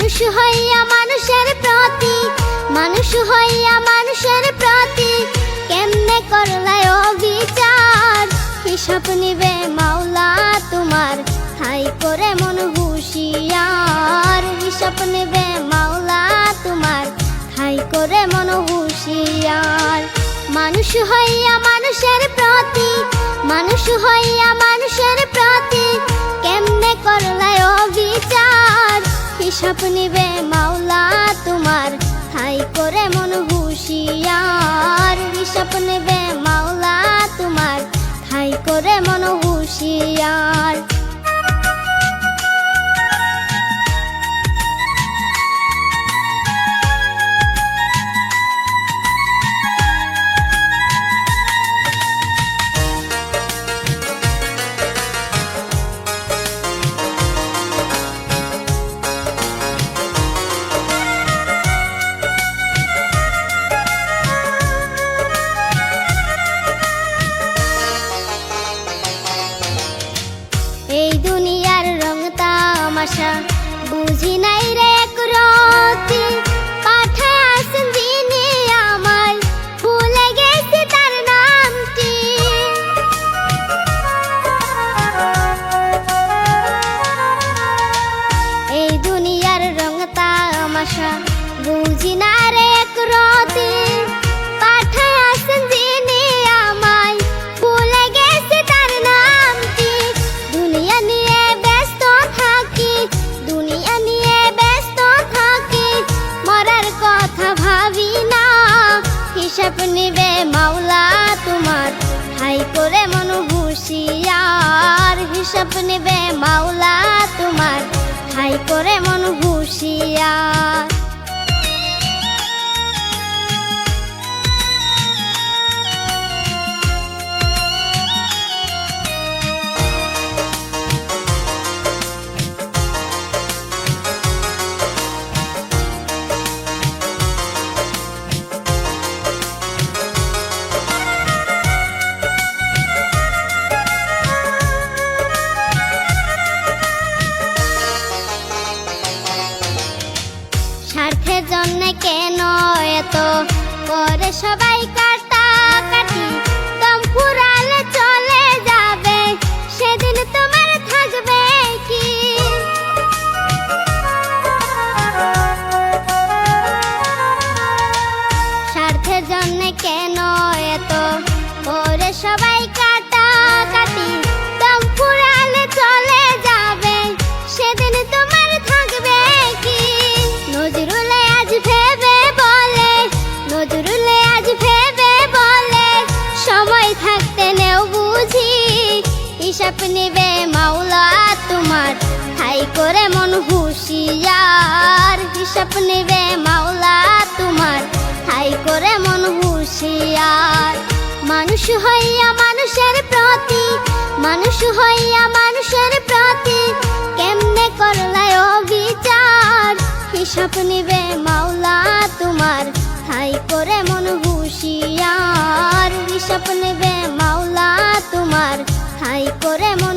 মানুষ হইয়া মানুষের প্রতি, মানুষ হইয়া মানুষের প্রতি কেমনে করলাই অবিচার। হিসাব নিবে মাওলা তোমার, হাই করে মন হুঁশিয়ার। হিসাব নিবে মাওলা তোমার, হাই করে মন হুঁশিয়ার। মানুষ হইয়া মানুষের প্রতি, মানুষ হইয়া মানুষের প্রতি কেমনে করলাই অবিচার। হিসাব নিবে মাওলা তোমার, হাই করে মন হুঁশিয়ার। হিসাব নিবে মাওলা তোমার, হাই করে মন হুঁশিয়ার। এই দুনিয়ার রং তামাশা বুঝি নাই রে একরতি। পাঠায় আসেন যিনি আমায়, ভুলে গেছি তার নামটি। এই দুনিয়ার রং তামাশা বুঝি না রে একরতি। পাঠায় আসেন যিনি আমায়, ভুলে গেছি তার নামটি। দুনিয়া নিয়ে ব্যস্ত থাকি, দুনিয়া নিয়ে ব্যস্ত থাকি, মরার কথা ভাবি না। হিসাব নিবে মাওলা তোমার, হাই করে মন হুঁশিয়ার। হিসাব নিবে মাওলা তোমার, হাই করে মন হুঁশিয়ার। স্বার্থের জন্য কেন এত করে সবাই কাটাকাটি। দম ফুরালে চলে যাবে, সেদিন তোমার থাকবে কি? স্বার্থের জন্য কেন এত করে সবাই কাটাকাটি। দম ফুরালে চলে যাবে, সেদিন তোমার থাকবে কি? নজরুলে আজ ভেবে বলে, নজরুলে আজ ভেবে বলে, সময় থাকতে নেও বুঝি। হিসাব নিবে মাওলা তোমার, হাই করে মন হুঁশিয়ার। হিসাব নিবে মাওলা তোমার, হাই করে মন হুঁশিয়ার। মানুষ হইয়া মানুষের প্রতি, মানুষ হইয়া মানুষের প্রতি কেমনে করলাই অবিচার। হিসাব নিবে মাওলা তোমার, হাই করে মন হুঁশিয়ার। হিসাব নিবে মাওলা তোমার, হাই করে মন